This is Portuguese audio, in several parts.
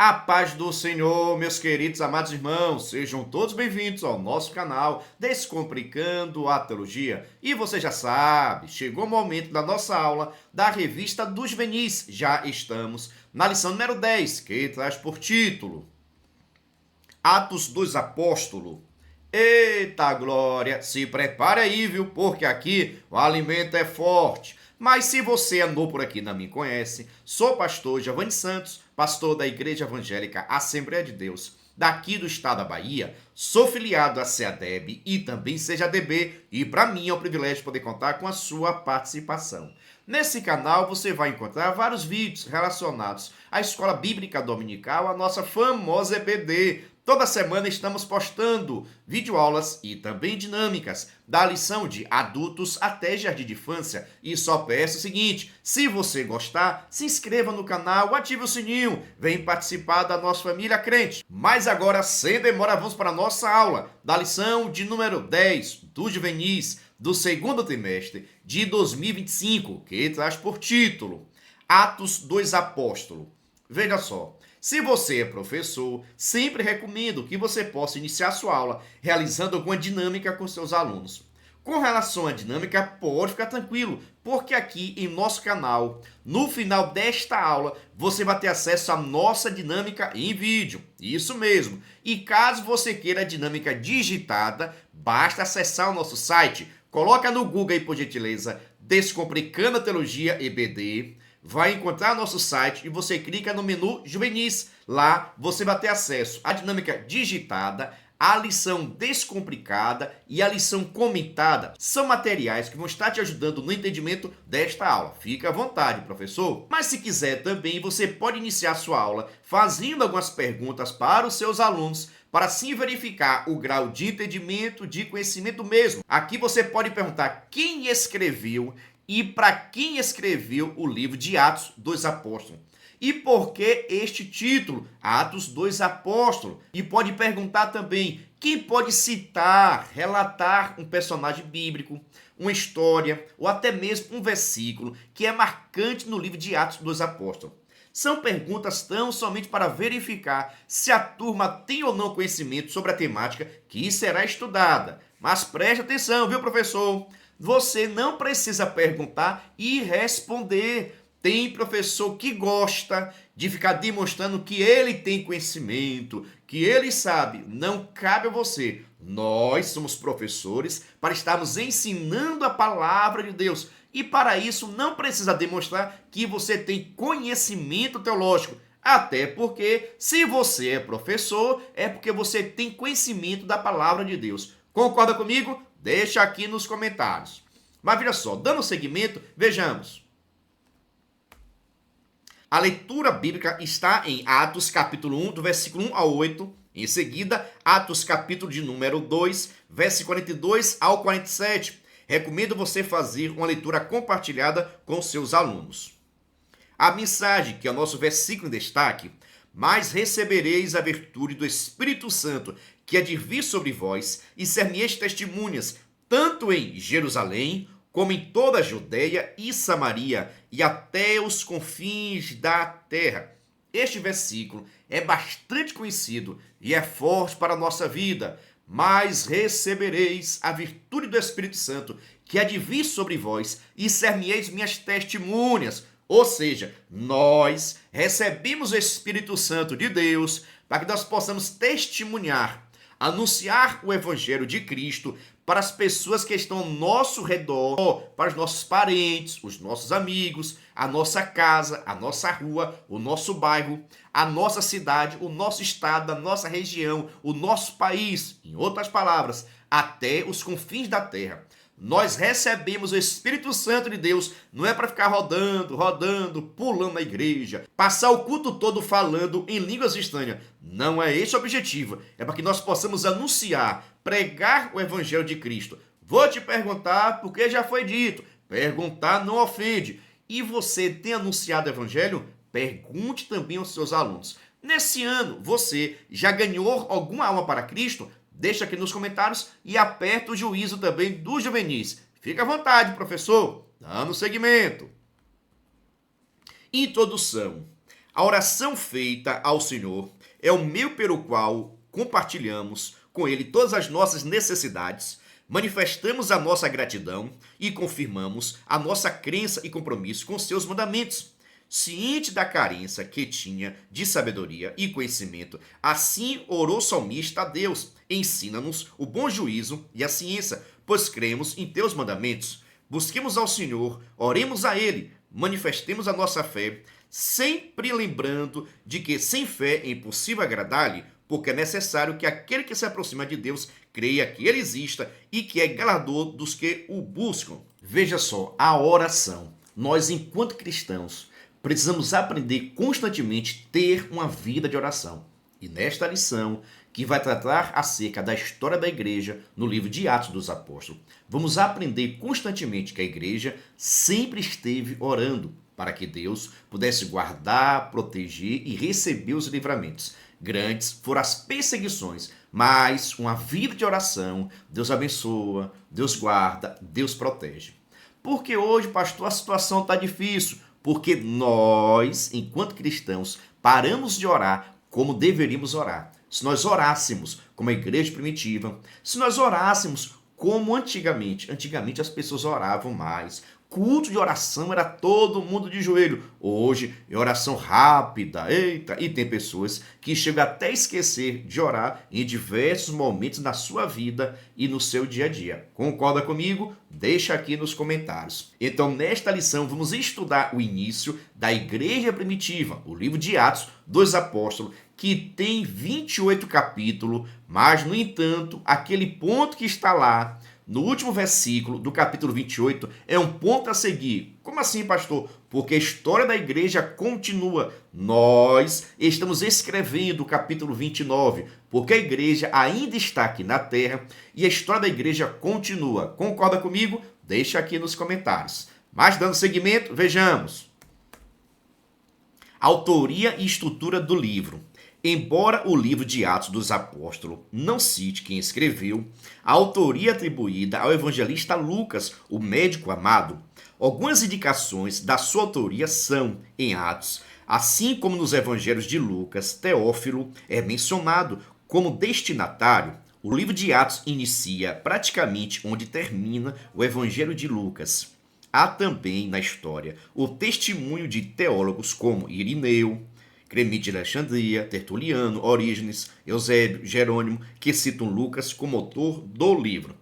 A paz do Senhor, meus queridos amados irmãos, sejam todos bem-vindos ao nosso canal Descomplicando a Teologia. E você já sabe, chegou o momento da nossa aula da Revista dos Juvenis. Já estamos na lição número 10, que traz por título Atos dos Apóstolos. Eita glória, se prepare aí, viu, porque aqui o alimento é forte. Mas se você é novo por aqui e não me conhece, sou pastor Giovanni Santos, pastor da Igreja Evangélica Assembleia de Deus, daqui do estado da Bahia. Sou filiado à CEADEB e também CEADB, e para mim é um privilégio poder contar com a sua participação. Nesse canal você vai encontrar vários vídeos relacionados à Escola Bíblica Dominical, a nossa famosa EBD. Toda semana estamos postando videoaulas e também dinâmicas da lição de adultos até jardim de infância. E só peço o seguinte, se você gostar, se inscreva no canal, ative o sininho, vem participar da nossa família crente. Mas agora, sem demora, vamos para a nossa aula da lição de número 10 dos juvenis do segundo trimestre de 2025, que traz por título Atos dos Apóstolos. Veja só. Se você é professor, sempre recomendo que você possa iniciar sua aula realizando alguma dinâmica com seus alunos. Com relação à dinâmica, pode ficar tranquilo, porque aqui em nosso canal, no final desta aula, você vai ter acesso à nossa dinâmica em vídeo. Isso mesmo. E caso você queira a dinâmica digitada, basta acessar o nosso site. Coloca no Google aí, por gentileza, Descomplicando a Teologia EBD. Vai encontrar nosso site e você clica no menu Juvenis. Lá você vai ter acesso à dinâmica digitada, à lição descomplicada e à lição comentada. São materiais que vão estar te ajudando no entendimento desta aula. Fica à vontade, professor. Mas se quiser também, você pode iniciar sua aula fazendo algumas perguntas para os seus alunos, para assim verificar o grau de entendimento, de conhecimento mesmo. Aqui você pode perguntar quem escreveu e para quem escreveu o livro de Atos dos Apóstolos. E por que este título, Atos dos Apóstolos? E pode perguntar também quem pode citar, relatar um personagem bíblico, uma história ou até mesmo um versículo que é marcante no livro de Atos dos Apóstolos. São perguntas tão somente para verificar se a turma tem ou não conhecimento sobre a temática que será estudada. Mas preste atenção, viu, professor? Você não precisa perguntar e responder. Tem professor que gosta de ficar demonstrando que ele tem conhecimento, que ele sabe. Não cabe a você. Nós somos professores para estarmos ensinando a palavra de Deus. E para isso não precisa demonstrar que você tem conhecimento teológico. Até porque, se você é professor, é porque você tem conhecimento da palavra de Deus. Concorda comigo? Deixa aqui nos comentários. Mas veja só, dando seguimento, vejamos. A leitura bíblica está em Atos capítulo 1, do versículo 1 ao 8. Em seguida, Atos capítulo de número 2, verso 42 ao 47. Recomendo você fazer uma leitura compartilhada com seus alunos. A mensagem, que é o nosso versículo em destaque, mas recebereis a virtude do Espírito Santo, que há de vir sobre vós, e ser-me-eis testemunhas, tanto em Jerusalém, como em toda a Judeia e Samaria, e até os confins da terra. Este versículo é bastante conhecido e é forte para a nossa vida. Mas recebereis a virtude do Espírito Santo, que há de vir sobre vós, e ser-me-eis minhas testemunhas. Ou seja, nós recebemos o Espírito Santo de Deus para que nós possamos testemunhar, anunciar o Evangelho de Cristo para as pessoas que estão ao nosso redor, para os nossos parentes, os nossos amigos, a nossa casa, a nossa rua, o nosso bairro, a nossa cidade, o nosso estado, a nossa região, o nosso país, em outras palavras, até os confins da terra. Nós recebemos o Espírito Santo de Deus, não é para ficar rodando, pulando na igreja, passar o culto todo falando em línguas estranhas. Não é esse o objetivo. É para que nós possamos anunciar, pregar o Evangelho de Cristo. Vou te perguntar, porque já foi dito, perguntar não ofende. E você tem anunciado o Evangelho? Pergunte também aos seus alunos. Nesse ano, você já ganhou alguma alma para Cristo? Deixa aqui nos comentários e aperta o juízo também dos juvenis. Fica à vontade, professor. Dando seguimento. Introdução. A oração feita ao Senhor é o meio pelo qual compartilhamos com Ele todas as nossas necessidades, manifestamos a nossa gratidão e confirmamos a nossa crença e compromisso com seus mandamentos. Ciente da carência que tinha de sabedoria e conhecimento, assim orou o salmista a Deus: ensina-nos o bom juízo e a ciência, pois cremos em teus mandamentos. Busquemos ao Senhor, oremos a Ele, manifestemos a nossa fé, sempre lembrando de que sem fé é impossível agradar-lhe, porque é necessário que aquele que se aproxima de Deus creia que Ele exista e que é galardador dos que o buscam. Veja só, a oração. Nós, enquanto cristãos, precisamos aprender constantemente ter uma vida de oração. E nesta lição, que vai tratar acerca da história da igreja no livro de Atos dos Apóstolos, vamos aprender constantemente que a igreja sempre esteve orando para que Deus pudesse guardar, proteger e receber os livramentos. Grandes foram as perseguições, mas uma vida de oração, Deus abençoa, Deus guarda, Deus protege. Porque hoje, pastor, a situação está difícil. Porque nós, enquanto cristãos, paramos de orar como deveríamos orar. Se nós orássemos como a igreja primitiva, se nós orássemos como antigamente as pessoas oravam mais. Culto de oração era todo mundo de joelho. Hoje é oração rápida. Eita, e tem pessoas que chegam até a esquecer de orar em diversos momentos na sua vida e no seu dia a dia. Concorda comigo? Deixa aqui nos comentários. Então, nesta lição, vamos estudar o início da igreja primitiva, o livro de Atos dos Apóstolos, que tem 28 capítulos, mas, no entanto, aquele ponto que está lá no último versículo do capítulo 28 é um ponto a seguir. Como assim, pastor? Porque a história da igreja continua. Nós estamos escrevendo o capítulo 29, porque a igreja ainda está aqui na terra e a história da igreja continua. Concorda comigo? Deixa aqui nos comentários. Mas dando seguimento, vejamos. Autoria e estrutura do livro. Embora o livro de Atos dos Apóstolos não cite quem escreveu, a autoria atribuída ao evangelista Lucas, o médico amado, algumas indicações da sua autoria são, em Atos, assim como nos evangelhos de Lucas, Teófilo é mencionado como destinatário. O livro de Atos inicia praticamente onde termina o evangelho de Lucas. Há também na história o testemunho de teólogos como Irineu, Clemente de Alexandria, Tertuliano, Orígenes, Eusébio, Jerônimo, que citam Lucas como autor do livro.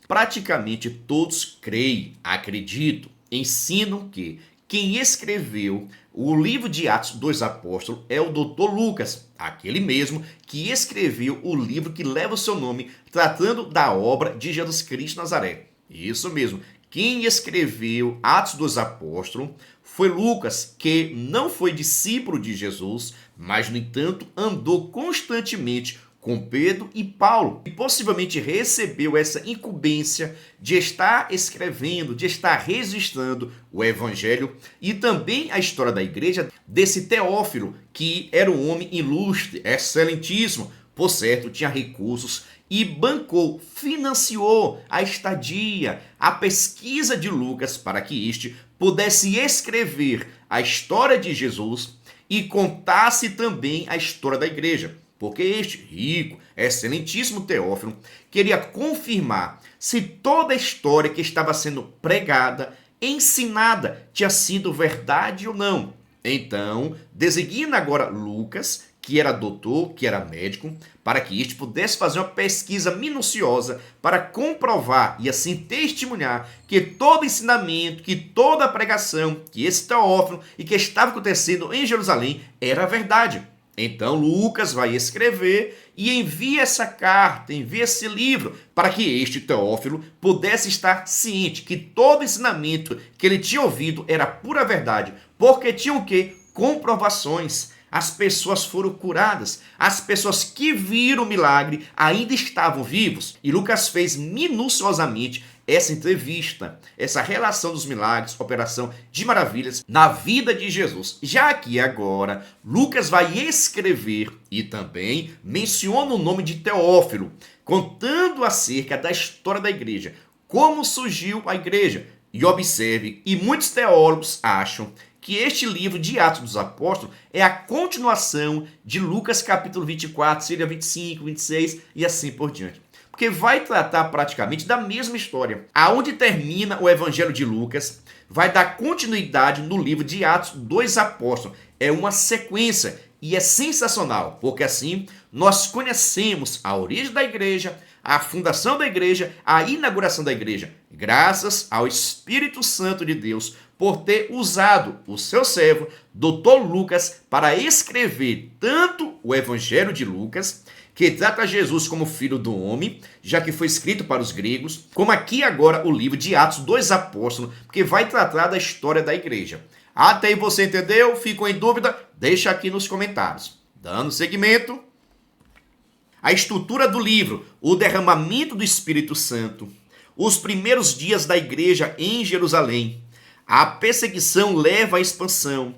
Praticamente todos creem, acreditam, ensinam que quem escreveu o livro de Atos dos Apóstolos é o Dr. Lucas, aquele mesmo que escreveu o livro que leva o seu nome, tratando da obra de Jesus Cristo Nazaré. Isso mesmo. Quem escreveu Atos dos Apóstolos foi Lucas, que não foi discípulo de Jesus, mas, no entanto, andou constantemente com Pedro e Paulo, e possivelmente recebeu essa incumbência de estar escrevendo, de estar registrando o Evangelho e também a história da igreja desse Teófilo, que era um homem ilustre, excelentíssimo, por certo, tinha recursos e bancou, financiou a estadia, a pesquisa de Lucas para que este pudesse escrever a história de Jesus e contasse também a história da igreja. Porque este rico, excelentíssimo Teófilo queria confirmar se toda a história que estava sendo pregada, ensinada, tinha sido verdade ou não. Então, designa agora Lucas, que era doutor, que era médico, para que este pudesse fazer uma pesquisa minuciosa para comprovar e assim testemunhar que todo ensinamento, que toda a pregação, que esse Teófilo e que estava acontecendo em Jerusalém era verdade. Então Lucas vai escrever e envia essa carta, envia esse livro, para que este Teófilo pudesse estar ciente que todo ensinamento que ele tinha ouvido era pura verdade, porque tinham o quê? Comprovações. As pessoas foram curadas, as pessoas que viram o milagre ainda estavam vivos. E Lucas fez minuciosamente essa entrevista, essa relação dos milagres, operação de maravilhas na vida de Jesus. Já que agora Lucas vai escrever e também menciona o nome de Teófilo, contando acerca da história da igreja, como surgiu a igreja. E observe, e muitos teólogos acham que este livro de Atos dos Apóstolos é a continuação de Lucas capítulo 24, seria 25, 26 e assim por diante. Porque vai tratar praticamente da mesma história. Aonde termina o Evangelho de Lucas, vai dar continuidade no livro de Atos dos Apóstolos. É uma sequência e é sensacional, porque assim nós conhecemos a origem da igreja, a fundação da igreja, a inauguração da igreja, graças ao Espírito Santo de Deus, por ter usado o seu servo, Dr. Lucas, para escrever tanto o Evangelho de Lucas, que trata Jesus como filho do homem, já que foi escrito para os gregos, como aqui agora o livro de Atos dos Apóstolos, que vai tratar da história da igreja. Até aí você entendeu? Ficou em dúvida? Deixa aqui nos comentários. Dando seguimento, a estrutura do livro, o derramamento do Espírito Santo, os primeiros dias da igreja em Jerusalém, a perseguição leva à expansão,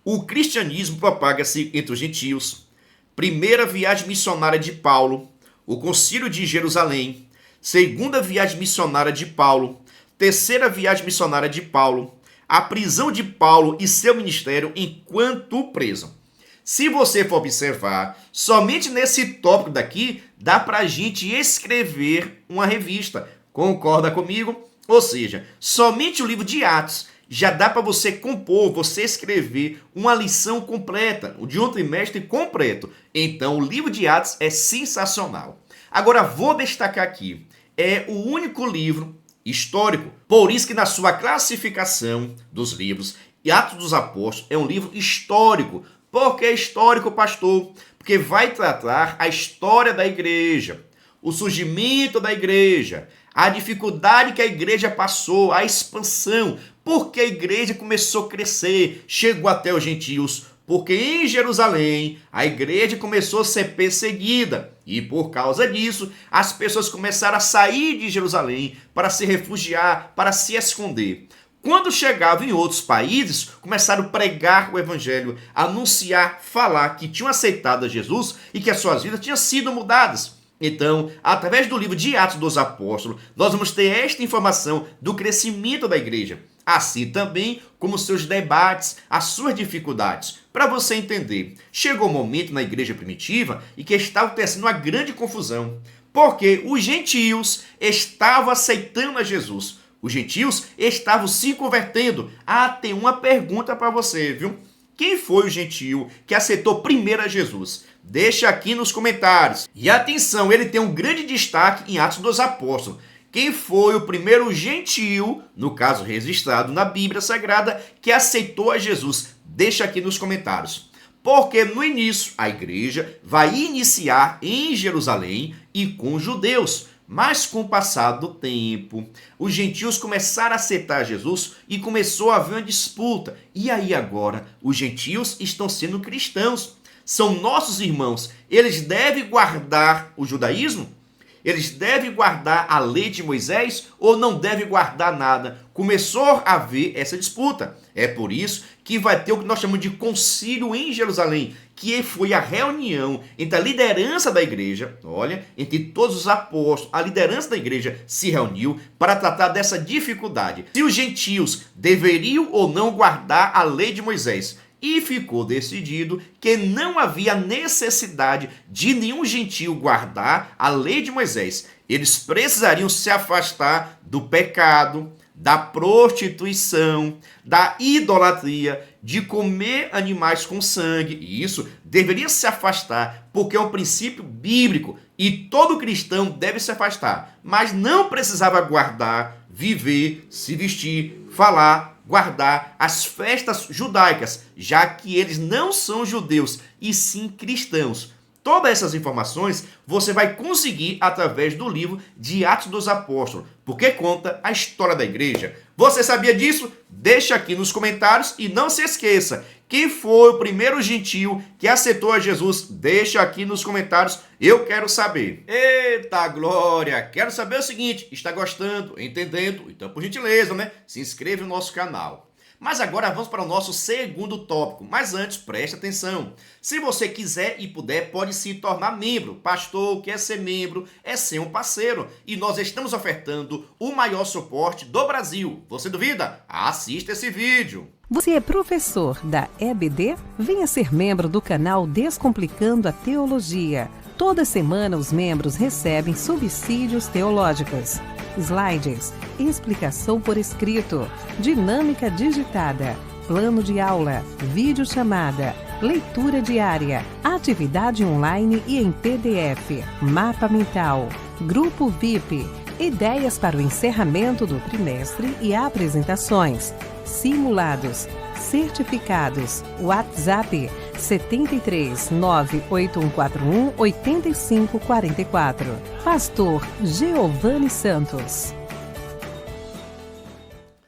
o cristianismo propaga-se entre os gentios, primeira viagem missionária de Paulo, o concílio de Jerusalém, segunda viagem missionária de Paulo, terceira viagem missionária de Paulo, a prisão de Paulo e seu ministério enquanto preso. Se você for observar, somente nesse tópico daqui, dá para a gente escrever uma revista. Concorda comigo? Ou seja, somente o livro de Atos já dá para você compor, você escrever uma lição completa, de um trimestre completo. Então, o livro de Atos é sensacional. Agora, vou destacar aqui, é o único livro histórico. Por isso que na sua classificação dos livros, Atos dos Apóstolos é um livro histórico. Por que histórico, pastor? Porque vai tratar a história da igreja, o surgimento da igreja, a dificuldade que a igreja passou, a expansão, porque a igreja começou a crescer, chegou até os gentios, porque em Jerusalém a igreja começou a ser perseguida e por causa disso as pessoas começaram a sair de Jerusalém para se refugiar, para se esconder. Quando chegavam em outros países, começaram a pregar o evangelho, anunciar, falar que tinham aceitado a Jesus e que as suas vidas tinham sido mudadas. Então, através do livro de Atos dos Apóstolos, nós vamos ter esta informação do crescimento da igreja, assim também como seus debates, as suas dificuldades. Para você entender, chegou um momento na igreja primitiva em que estava acontecendo uma grande confusão, porque os gentios estavam aceitando a Jesus. Os gentios estavam se convertendo. Ah, tem uma pergunta para você, viu? Quem foi o gentio que aceitou primeiro a Jesus? Deixa aqui nos comentários. E atenção, ele tem um grande destaque em Atos dos Apóstolos. Quem foi o primeiro gentio, no caso registrado na Bíblia Sagrada, que aceitou a Jesus? Deixa aqui nos comentários. Porque no início a igreja vai iniciar em Jerusalém e com os judeus. Mas com o passar do tempo, os gentios começaram a aceitar Jesus e começou a haver uma disputa. E aí agora, os gentios estão sendo cristãos. São nossos irmãos. Eles devem guardar o judaísmo? Eles devem guardar a lei de Moisés ou não devem guardar nada? Começou a haver essa disputa. É por isso que vai ter o que nós chamamos de concílio em Jerusalém, que foi a reunião entre a liderança da igreja, olha, entre todos os apóstolos, a liderança da igreja se reuniu para tratar dessa dificuldade. Se os gentios deveriam ou não guardar a lei de Moisés. E ficou decidido que não havia necessidade de nenhum gentio guardar a lei de Moisés. Eles precisariam se afastar do pecado, da prostituição, da idolatria, de comer animais com sangue. E isso deveria se afastar, porque é um princípio bíblico e todo cristão deve se afastar. Mas não precisava guardar, viver, se vestir, falar, guardar as festas judaicas, já que eles não são judeus e sim cristãos. Todas essas informações você vai conseguir através do livro de Atos dos Apóstolos, porque conta a história da igreja. Você sabia disso? Deixa aqui nos comentários e não se esqueça, quem foi o primeiro gentio que aceitou a Jesus? Deixa aqui nos comentários, eu quero saber. Eita glória! Quero saber o seguinte, está gostando, entendendo? Então, por gentileza, né? Se inscreva no nosso canal. Mas agora vamos para o nosso segundo tópico. Mas antes, preste atenção. Se você quiser e puder, pode se tornar membro. Pastor, quer ser membro, é ser um parceiro. E nós estamos ofertando o maior suporte do Brasil. Você duvida? Assista esse vídeo. Você é professor da EBD? Venha ser membro do canal Descomplicando a Teologia. Toda semana os membros recebem subsídios teológicos, slides, explicação por escrito, dinâmica digitada, plano de aula, videochamada, leitura diária, atividade online e em PDF, mapa mental, grupo VIP, ideias para o encerramento do trimestre e apresentações, simulados, certificados, WhatsApp 73 98141 8544. Pastor Geovani Santos.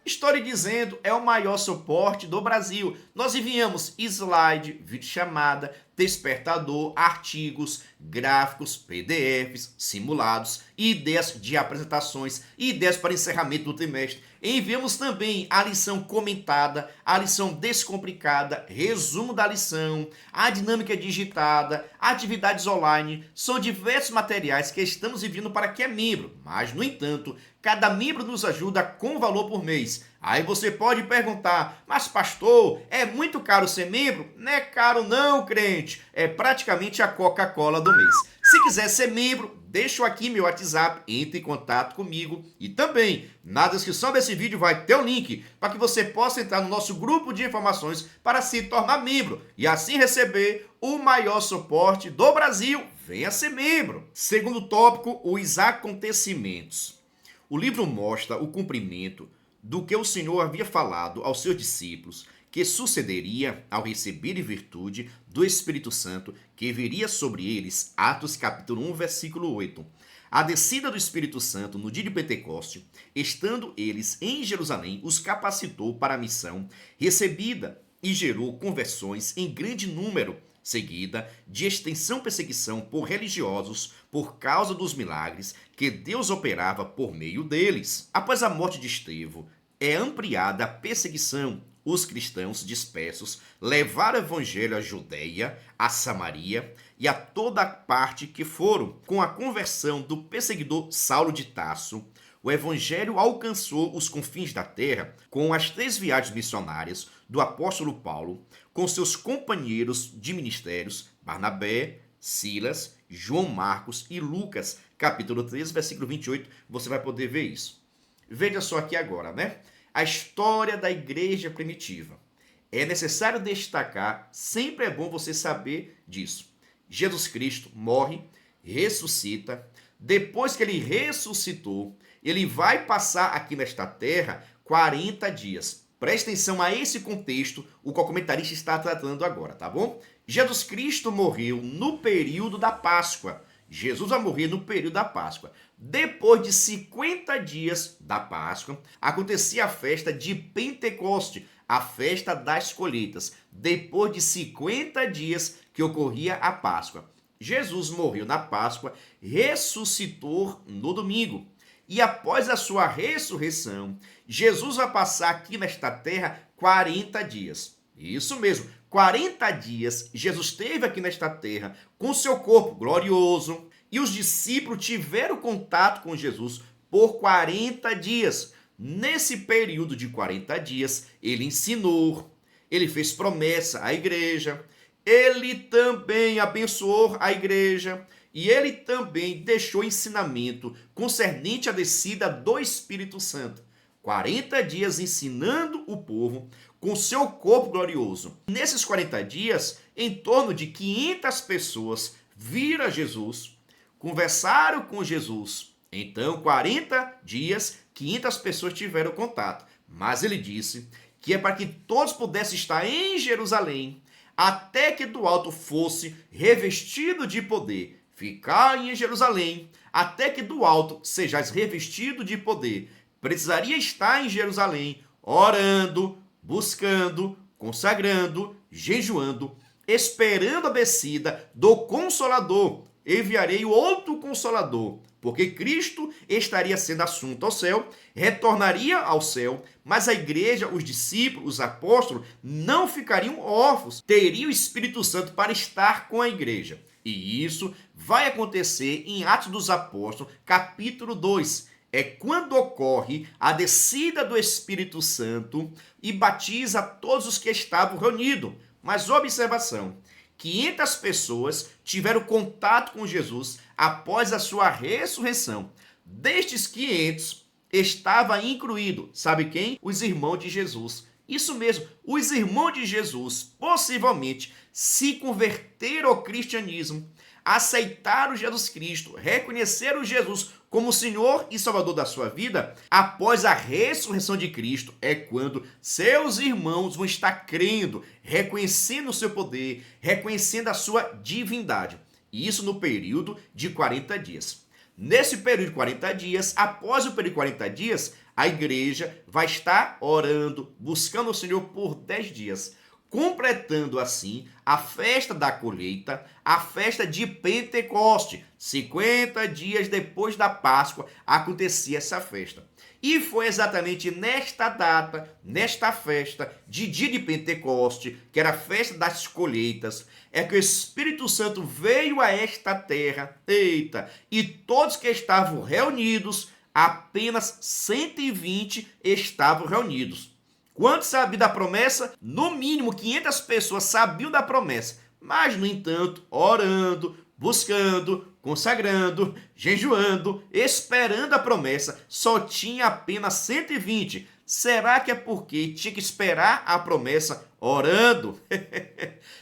História Dizendo é o maior suporte do Brasil. Nós enviamos slide, videochamada, despertador, artigos, gráficos, PDFs, simulados, ideias de apresentações, ideias para encerramento do trimestre. Enviamos também a lição comentada, a lição descomplicada, resumo da lição, a dinâmica digitada, atividades online. São diversos materiais que estamos enviando para quem é membro, mas, no entanto, cada membro nos ajuda com valor por mês. Aí você pode perguntar, mas pastor, é muito caro ser membro? Não é caro não, crente. É praticamente a Coca-Cola do mês. Se quiser ser membro, deixo aqui meu WhatsApp, entre em contato comigo. E também, na descrição desse vídeo vai ter o link para que você possa entrar no nosso grupo de informações para se tornar membro e assim receber o maior suporte do Brasil. Venha ser membro. Segundo tópico, os acontecimentos. O livro mostra o cumprimento do que o Senhor havia falado aos seus discípulos, que sucederia ao receberem virtude do Espírito Santo, que viria sobre eles, Atos capítulo 1, versículo 8. A descida do Espírito Santo no dia de Pentecoste, estando eles em Jerusalém, os capacitou para a missão recebida e gerou conversões em grande número, seguida de extensão perseguição por religiosos por causa dos milagres que Deus operava por meio deles. Após a morte de Estevão, é ampliada a perseguição. Os cristãos dispersos levaram o evangelho à Judeia, a Samaria e a toda parte que foram. Com a conversão do perseguidor Saulo de Tarso, o evangelho alcançou os confins da terra com as 3 viagens missionárias do apóstolo Paulo, com seus companheiros de ministérios, Barnabé, Silas, João Marcos e Lucas, capítulo 13, versículo 28, você vai poder ver isso. Veja só aqui agora, né? A história da igreja primitiva. É necessário destacar, sempre é bom você saber disso. Jesus Cristo morre, ressuscita. Depois que ele ressuscitou, ele vai passar aqui nesta terra 40 dias. Preste atenção a esse contexto, o qual o comentarista está tratando agora, tá bom? Jesus Cristo morreu no período da Páscoa. Jesus vai morrer no período da Páscoa. Depois de 50 dias da Páscoa, acontecia a festa de Pentecoste, a festa das colheitas. Depois de 50 dias que ocorria a Páscoa. Jesus morreu na Páscoa, ressuscitou no domingo. E após a sua ressurreição, Jesus vai passar aqui nesta terra 40 dias. Isso mesmo, 40 dias Jesus esteve aqui nesta terra com seu corpo glorioso e os discípulos tiveram contato com Jesus por 40 dias. Nesse período de 40 dias, ele ensinou, ele fez promessa à igreja, ele também abençoou a igreja e ele também deixou ensinamento concernente à descida do Espírito Santo. 40 dias ensinando o povo com seu corpo glorioso. Nesses 40 dias, em torno de 500 pessoas viram Jesus, conversaram com Jesus. Então, 40 dias, 500 pessoas tiveram contato. Mas ele disse que é para que todos pudessem estar em Jerusalém, até que do alto fosse revestido de poder. Ficar em Jerusalém, até que do alto sejais revestido de poder. Precisaria estar em Jerusalém, orando, buscando, consagrando, jejuando, esperando a descida do Consolador. Enviarei o outro Consolador, porque Cristo estaria sendo assunto ao céu, retornaria ao céu, mas a igreja, os discípulos, os apóstolos, não ficariam órfãos, teriam o Espírito Santo para estar com a igreja. E isso vai acontecer em Atos dos Apóstolos, capítulo 2. é quando ocorre a descida do Espírito Santo e batiza todos os que estavam reunidos. Mas observação, 500 pessoas tiveram contato com Jesus após a sua ressurreição. Destes 500, estava incluído, sabe quem? Os irmãos de Jesus. Isso mesmo, os irmãos de Jesus possivelmente se converteram ao cristianismo, aceitaram Jesus Cristo, reconheceram Jesus como Senhor e Salvador da sua vida. Após a ressurreição de Cristo, é quando seus irmãos vão estar crendo, reconhecendo o seu poder, reconhecendo a sua divindade. Isso no período de 40 dias. Nesse período de 40 dias, após o período de 40 dias, a igreja vai estar orando, buscando o Senhor por 10 dias, completando assim a festa da colheita, a festa de Pentecoste. 50 dias depois da Páscoa acontecia essa festa. E foi exatamente nesta data, nesta festa de dia de Pentecoste, que era a festa das colheitas, é que o Espírito Santo veio a esta terra, e todos que estavam reunidos, apenas 120 estavam reunidos. Quantos sabiam da promessa? No mínimo 500 pessoas sabiam da promessa, mas, no entanto, orando, buscando, consagrando, jejuando, esperando a promessa, só tinha apenas 120. Será que é porque tinha que esperar a promessa orando?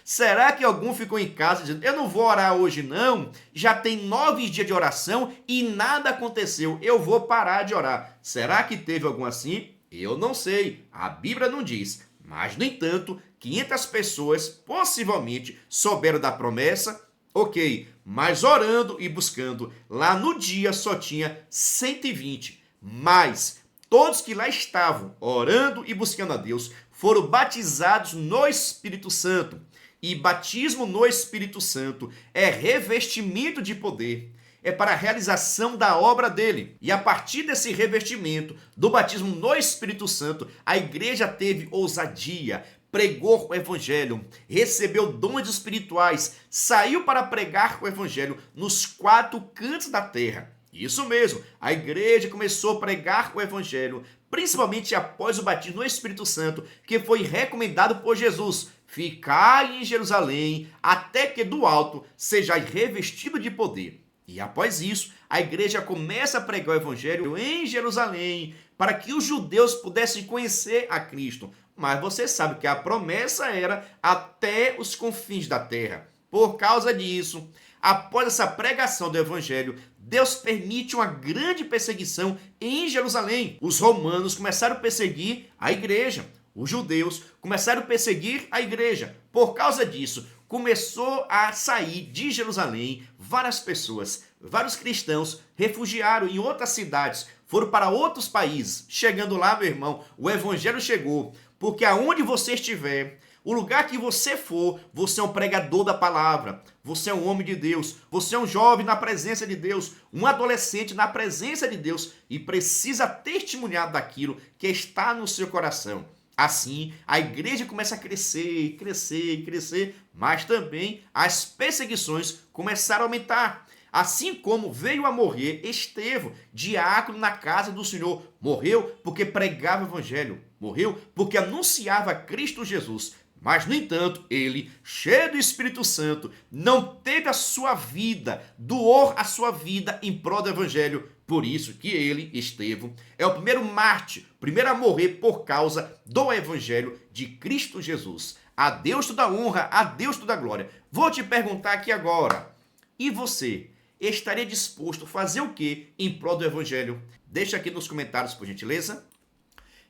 Será que algum ficou em casa dizendo, eu não vou orar hoje não, já tem 9 dias de oração e nada aconteceu, eu vou parar de orar? Será que teve algum assim? Eu não sei, a Bíblia não diz, mas, no entanto, 500 pessoas possivelmente souberam da promessa, ok, mas orando e buscando, lá no dia só tinha 120, mas todos que lá estavam orando e buscando a Deus foram batizados no Espírito Santo. E batismo no Espírito Santo é revestimento de poder, é para a realização da obra dele. E a partir desse revestimento, do batismo no Espírito Santo, a igreja teve ousadia, pregou o evangelho, recebeu dons espirituais, saiu para pregar o evangelho nos 4 cantos da terra. Isso mesmo, a igreja começou a pregar o evangelho, principalmente após o batismo no Espírito Santo, que foi recomendado por Jesus. Ficai em Jerusalém, até que do alto sejais revestido de poder. E após isso, a igreja começa a pregar o evangelho em Jerusalém, para que os judeus pudessem conhecer a Cristo. Mas você sabe que a promessa era até os confins da terra. Por causa disso, após essa pregação do evangelho, Deus permite uma grande perseguição em Jerusalém. Os romanos começaram a perseguir a igreja. Os judeus começaram a perseguir a igreja. Por causa disso, começou a sair de Jerusalém várias pessoas, vários cristãos refugiaram em outras cidades, foram para outros países. Chegando lá, meu irmão, o evangelho chegou, porque aonde você estiver, o lugar que você for, você é um pregador da palavra, você é um homem de Deus, você é um jovem na presença de Deus, um adolescente na presença de Deus e precisa testemunhar daquilo que está no seu coração. Assim, a igreja começa a crescer, crescer, crescer, mas também as perseguições começaram a aumentar. Assim como veio a morrer Estevão, diácono na casa do Senhor. Morreu porque pregava o evangelho. Morreu porque anunciava Cristo Jesus. Mas, no entanto, ele, cheio do Espírito Santo, não teve a sua vida, doou a sua vida em prol do evangelho. Por isso que ele, Estevão, é o primeiro mártir, primeiro a morrer por causa do evangelho de Cristo Jesus. A Deus toda honra, a Deus toda glória. Vou te perguntar aqui agora, e você estaria disposto a fazer o que em prol do evangelho? Deixa aqui nos comentários, por gentileza.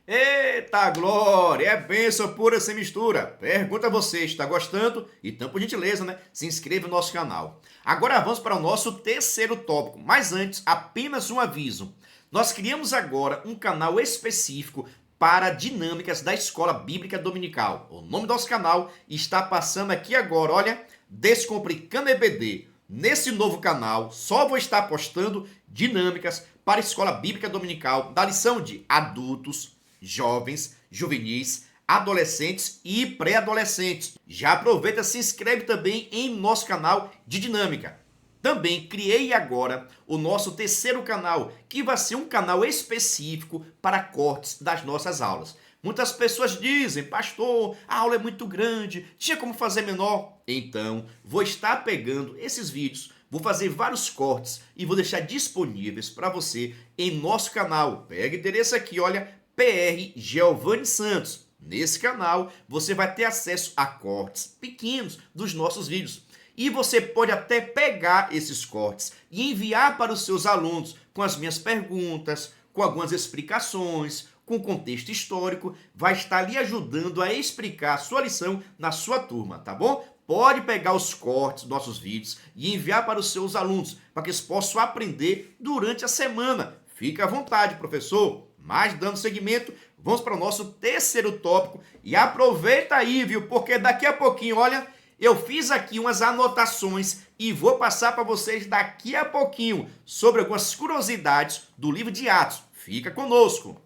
Eita glória, é bênção pura sem mistura. Pergunta a você, está gostando? Então, por gentileza, né? Se inscreva no nosso canal. Agora vamos para o nosso terceiro tópico. Mas antes, apenas um aviso. Nós criamos agora um canal específico para dinâmicas da Escola Bíblica Dominical. O nome do nosso canal está passando aqui agora, olha, Descomplicando EBD. Nesse novo canal, só vou estar postando dinâmicas para a Escola Bíblica Dominical da lição de adultos, jovens, juvenis, adolescentes e pré-adolescentes. Já aproveita e se inscreve também em nosso canal de dinâmica. Também criei agora o nosso terceiro canal, que vai ser um canal específico para cortes das nossas aulas. Muitas pessoas dizem, pastor, a aula é muito grande, tinha como fazer menor? Então, vou estar pegando esses vídeos, vou fazer vários cortes e vou deixar disponíveis para você em nosso canal. Pega o endereço aqui, olha, PR Giovanni Santos. Nesse canal, você vai ter acesso a cortes pequenos dos nossos vídeos. E você pode até pegar esses cortes e enviar para os seus alunos com as minhas perguntas, com algumas explicações, com contexto histórico, vai estar lhe ajudando a explicar a sua lição na sua turma, tá bom? Pode pegar os cortes dos nossos vídeos e enviar para os seus alunos, para que eles possam aprender durante a semana. Fique à vontade, professor. Mas dando seguimento, vamos para o nosso terceiro tópico e aproveita aí, viu? Porque daqui a pouquinho, olha, eu fiz aqui umas anotações e vou passar para vocês daqui a pouquinho sobre algumas curiosidades do livro de Atos. Fica conosco.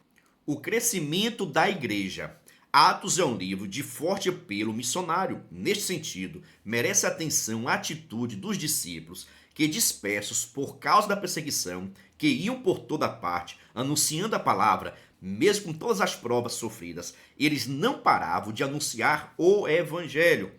O crescimento da igreja. Atos é um livro de forte apelo missionário. Neste sentido, merece atenção a atitude dos discípulos que, dispersos por causa da perseguição, que iam por toda parte, anunciando a palavra, mesmo com todas as provas sofridas, eles não paravam de anunciar o evangelho.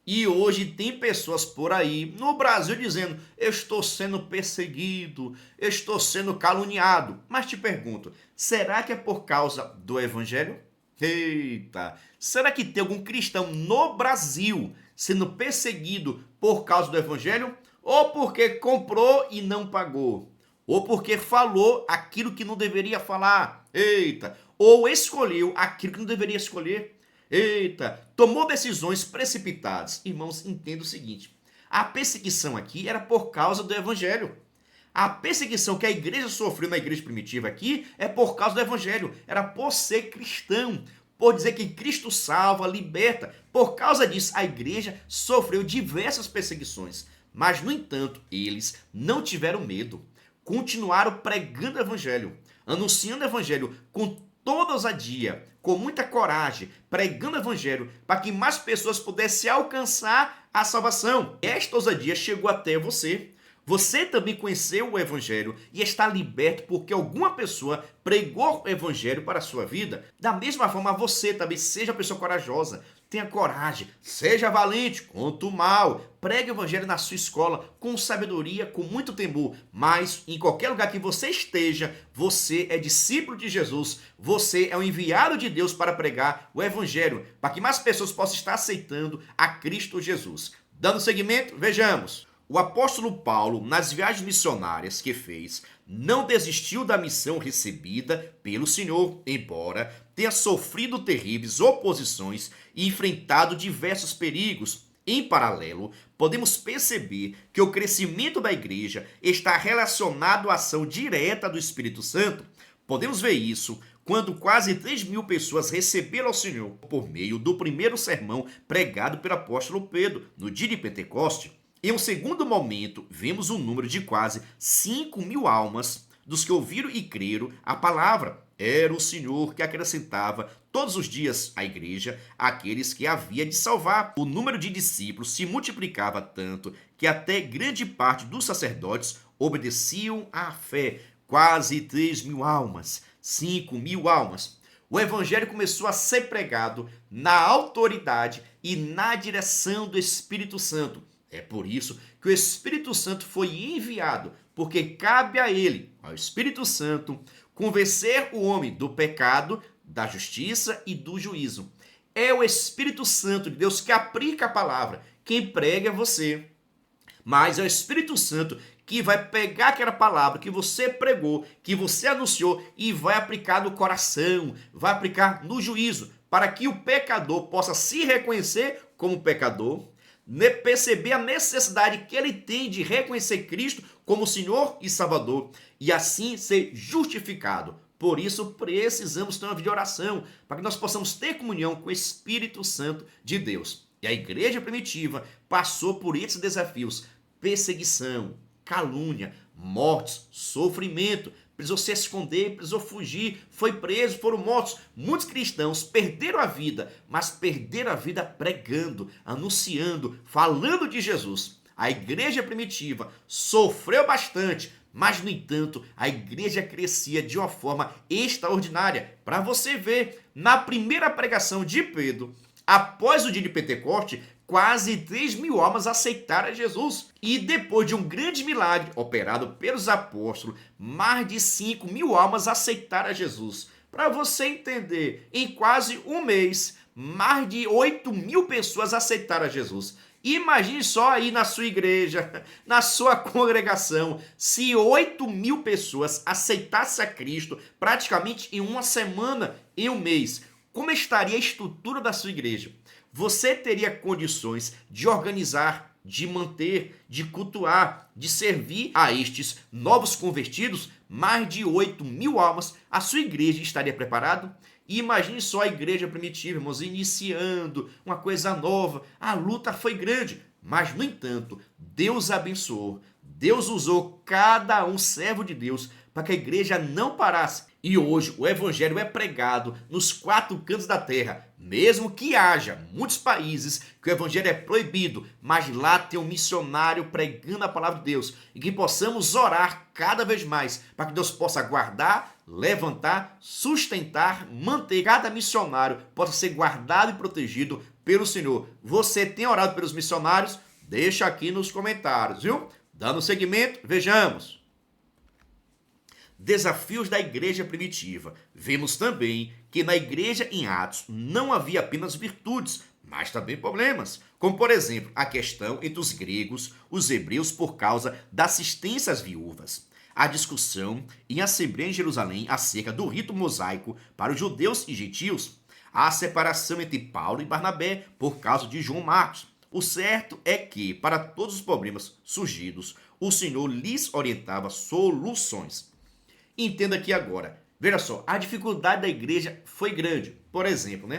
E hoje tem pessoas por aí no Brasil dizendo, eu estou sendo perseguido, eu estou sendo caluniado. Mas te pergunto, será que é por causa do evangelho? Eita, será que tem algum cristão no Brasil sendo perseguido por causa do evangelho? Ou porque comprou e não pagou? Ou porque falou aquilo que não deveria falar? Eita, ou escolheu aquilo que não deveria escolher? Eita, tomou decisões precipitadas. Irmãos, entenda o seguinte, a perseguição aqui era por causa do evangelho. A perseguição que a igreja sofreu na igreja primitiva aqui é por causa do evangelho. Era por ser cristão, por dizer que Cristo salva, liberta. Por causa disso, a igreja sofreu diversas perseguições. Mas, no entanto, eles não tiveram medo. Continuaram pregando o evangelho, anunciando o evangelho com toda ousadia, com muita coragem, pregando o evangelho para que mais pessoas pudessem alcançar a salvação. Esta ousadia chegou até você. Você também conheceu o evangelho e está liberto porque alguma pessoa pregou o evangelho para a sua vida. Da mesma forma, você também seja uma pessoa corajosa. Tenha coragem, seja valente, conta o mal, pregue o evangelho na sua escola com sabedoria, com muito temor, mas em qualquer lugar que você esteja, você é discípulo de Jesus, você é um enviado de Deus para pregar o evangelho, para que mais pessoas possam estar aceitando a Cristo Jesus. Dando seguimento, vejamos. O apóstolo Paulo, nas viagens missionárias que fez, não desistiu da missão recebida pelo Senhor, embora tenha sofrido terríveis oposições e enfrentado diversos perigos. Em paralelo, podemos perceber que o crescimento da igreja está relacionado à ação direta do Espírito Santo. Podemos ver isso quando quase 3.000 pessoas receberam ao Senhor por meio do primeiro sermão pregado pelo apóstolo Pedro no dia de Pentecoste. Em um segundo momento, vemos um número de quase 5.000 almas dos que ouviram e creram a palavra. Era o Senhor que acrescentava todos os dias à igreja aqueles que havia de salvar. O número de discípulos se multiplicava tanto que até grande parte dos sacerdotes obedeciam à fé. Quase 3.000 almas, 5.000 almas. O evangelho começou a ser pregado na autoridade e na direção do Espírito Santo. É por isso que o Espírito Santo foi enviado, porque cabe a ele, ao Espírito Santo, convencer o homem do pecado, da justiça e do juízo. É o Espírito Santo de Deus que aplica a palavra. Quem prega é você. Mas é o Espírito Santo que vai pegar aquela palavra que você pregou, que você anunciou e vai aplicar no coração, vai aplicar no juízo, para que o pecador possa se reconhecer como pecador, perceber a necessidade que ele tem de reconhecer Cristo como Senhor e Salvador e assim ser justificado. Por isso precisamos ter uma vida de oração para que nós possamos ter comunhão com o Espírito Santo de Deus. E a igreja primitiva passou por esses desafios: perseguição, calúnia, mortes, sofrimento. Precisou se esconder, precisou fugir, foi preso, foram mortos. Muitos cristãos perderam a vida, mas perderam a vida pregando, anunciando, falando de Jesus. a igreja primitiva sofreu bastante, mas, no entanto, a igreja crescia de uma forma extraordinária. Para você ver, na primeira pregação de Pedro, após o dia de Pentecoste, quase 3.000 almas aceitaram a Jesus. E depois de um grande milagre operado pelos apóstolos, mais de 5.000 almas aceitaram a Jesus. Para você entender, em quase um mês, mais de 8.000 pessoas aceitaram a Jesus. Imagine só aí na sua igreja, na sua congregação, se 8.000 pessoas aceitassem a Cristo praticamente em uma semana, em um mês. Como estaria a estrutura da sua igreja? Você teria condições de organizar, de manter, de cultuar, de servir a estes novos convertidos? Mais de 8.000 almas, a sua igreja estaria preparada? E imagine só a igreja primitiva, irmãos, iniciando uma coisa nova. A luta foi grande, mas, no entanto, Deus abençoou. Deus usou cada um servo de Deus para que a igreja não parasse. E hoje o evangelho é pregado nos 4 cantos da terra, mesmo que haja muitos países que o evangelho é proibido, mas lá tem um missionário pregando a palavra de Deus, e que possamos orar cada vez mais para que Deus possa guardar, levantar, sustentar, manter cada missionário possa ser guardado e protegido pelo Senhor. Você tem orado pelos missionários? Deixa aqui nos comentários, viu? Dando seguimento, vejamos. Desafios da igreja primitiva. Vemos também que na igreja em Atos não havia apenas virtudes, mas também problemas, como por exemplo a questão entre os gregos, os hebreus por causa da assistência às viúvas, a discussão em Assembleia em Jerusalém acerca do rito mosaico para os judeus e gentios, a separação entre Paulo e Barnabé por causa de João Marcos. O certo é que, para todos os problemas surgidos, o Senhor lhes orientava soluções. Entenda aqui agora. Veja só, a dificuldade da igreja foi grande. Por exemplo,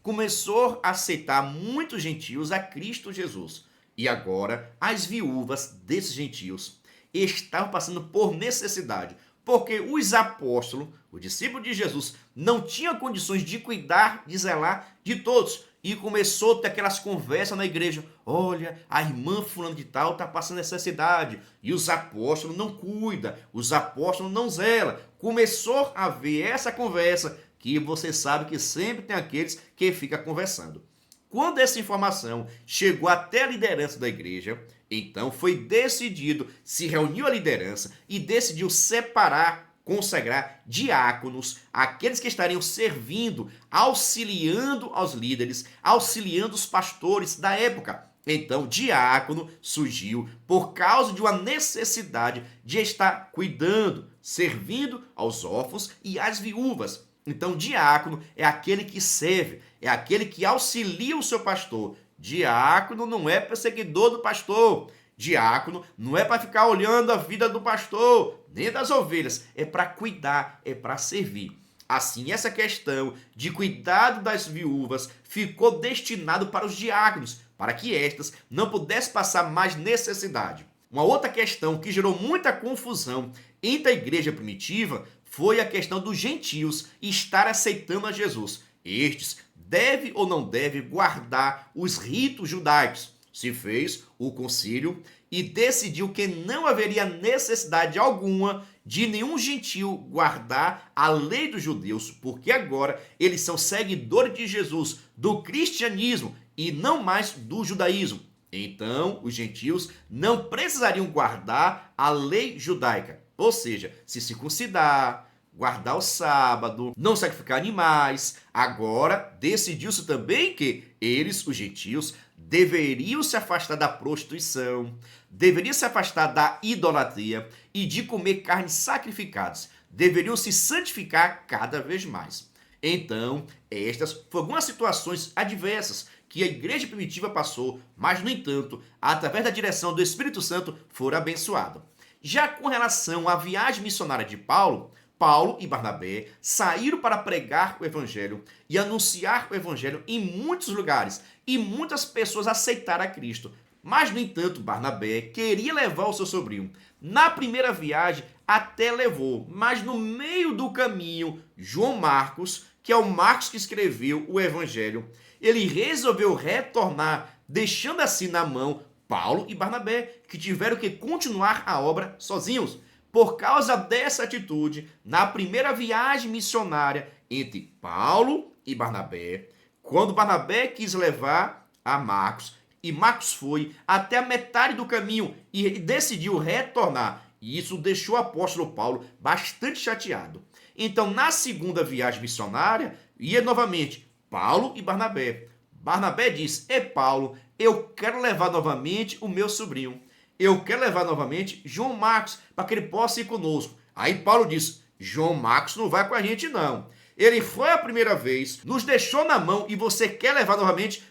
começou a aceitar muitos gentios a Cristo Jesus. E agora, as viúvas desses gentios estavam passando por necessidade. Porque os apóstolos, os discípulos de Jesus, não tinham condições de cuidar, de zelar de todos. E começou a ter aquelas conversas na igreja. Olha, a irmã fulano de tal está passando necessidade. E os apóstolos não cuidam, os apóstolos não zelam. Começou a haver essa conversa, que você sabe que sempre tem aqueles que ficam conversando. Quando essa informação chegou até a liderança da igreja, então foi decidido, se reuniu a liderança e decidiu separar, consagrar diáconos, aqueles que estariam servindo, auxiliando aos líderes, auxiliando os pastores da época. Então, diácono surgiu por causa de uma necessidade de estar cuidando, servindo aos órfãos e às viúvas. Então, diácono é aquele que serve, é aquele que auxilia o seu pastor. Diácono não é perseguidor do pastor. Diácono não é para ficar olhando a vida do pastor, nem das ovelhas. É para cuidar, é para servir. Assim, essa questão de cuidado das viúvas ficou destinado para os diáconos, para que estas não pudessem passar mais necessidade. Uma outra questão que gerou muita confusão entre a igreja primitiva foi a questão dos gentios estar aceitando a Jesus. Estes devem ou não devem guardar os ritos judaicos. Se fez o concílio e decidiu que não haveria necessidade alguma de nenhum gentio guardar a lei dos judeus, porque agora eles são seguidores de Jesus, do cristianismo e não mais do judaísmo. Então, os gentios não precisariam guardar a lei judaica, ou seja, se circuncidar, guardar o sábado, não sacrificar animais. Agora, decidiu-se também que eles, os gentios, deveriam se afastar da prostituição, deveriam se afastar da idolatria e de comer carnes sacrificadas. Deveriam se santificar cada vez mais. Então, estas foram algumas situações adversas que a igreja primitiva passou, mas, no entanto, através da direção do Espírito Santo, foram abençoados. Já com relação à viagem missionária de Paulo, Paulo e Barnabé saíram para pregar o evangelho e anunciar o evangelho em muitos lugares, e muitas pessoas aceitaram a Cristo. Mas, no entanto, Barnabé queria levar o seu sobrinho. Na primeira viagem até levou, mas no meio do caminho, João Marcos, que é o Marcos que escreveu o evangelho, ele resolveu retornar, deixando assim na mão Paulo e Barnabé, que tiveram que continuar a obra sozinhos. Por causa dessa atitude, na primeira viagem missionária entre Paulo e Barnabé, quando Barnabé quis levar a Marcos, e Marcos foi até a metade do caminho e decidiu retornar. E isso deixou o apóstolo Paulo bastante chateado. Então, na segunda viagem missionária, ia novamente Paulo e Barnabé. Barnabé diz: Paulo, eu quero levar novamente o meu sobrinho. Eu quero levar novamente João Marcos, para que ele possa ir conosco. Aí Paulo diz: João Marcos não vai com a gente, não. Ele foi a primeira vez, nos deixou na mão e você quer levar novamente?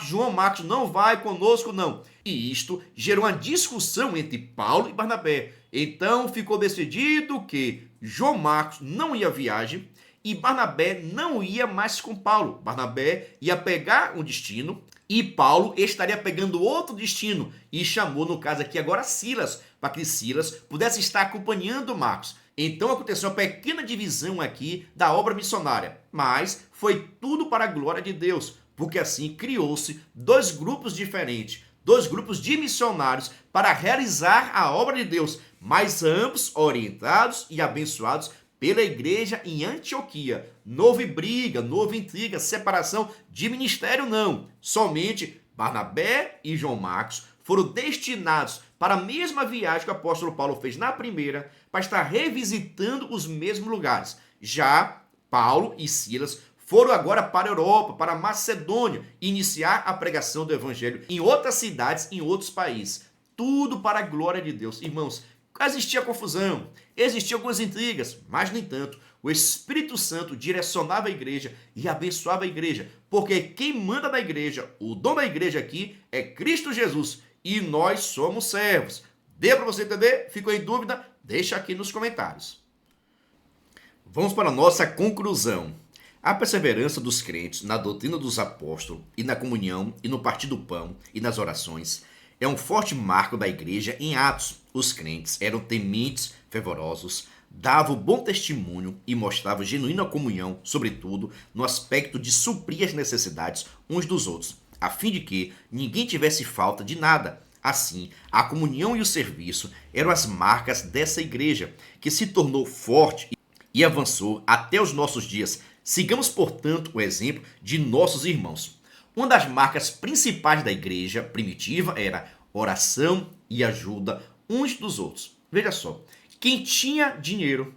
João Marcos não vai conosco, não. E isto gerou uma discussão entre Paulo e Barnabé. Então ficou decidido que João Marcos não ia à viagem e Barnabé não ia mais com Paulo. Barnabé ia pegar um destino e Paulo estaria pegando outro destino. E chamou, no caso aqui agora, Silas, para que Silas pudesse estar acompanhando Marcos. Então aconteceu uma pequena divisão aqui da obra missionária, mas foi tudo para a glória de Deus, porque assim criou-se dois grupos diferentes, dois grupos de missionários para realizar a obra de Deus, mas ambos orientados e abençoados pela igreja em Antioquia. Não houve briga, não houve intriga, separação de ministério, não. Somente Barnabé e João Marcos foram destinados para a mesma viagem que o apóstolo Paulo fez na primeira, para estar revisitando os mesmos lugares. Já Paulo e Silas foram agora para a Europa, para a Macedônia, iniciar a pregação do evangelho em outras cidades, em outros países. Tudo para a glória de Deus. Irmãos, existia confusão, existiam algumas intrigas, mas, no entanto, o Espírito Santo direcionava a igreja e abençoava a igreja, porque quem manda na igreja, o dono da igreja aqui, é Cristo Jesus, e nós somos servos. Deu para você entender? Ficou em dúvida? Deixa aqui nos comentários. Vamos para a nossa conclusão. A perseverança dos crentes na doutrina dos apóstolos e na comunhão e no partir do pão e nas orações é um forte marco da igreja em Atos. Os crentes eram tementes, fervorosos, davam bom testemunho e mostravam genuína comunhão, sobretudo no aspecto de suprir as necessidades uns dos outros, a fim de que ninguém tivesse falta de nada. Assim, a comunhão e o serviço eram as marcas dessa igreja, que se tornou forte e avançou até os nossos dias. Sigamos, portanto, o exemplo de nossos irmãos. Uma das marcas principais da igreja primitiva era oração e ajuda uns dos outros. Veja só, quem tinha dinheiro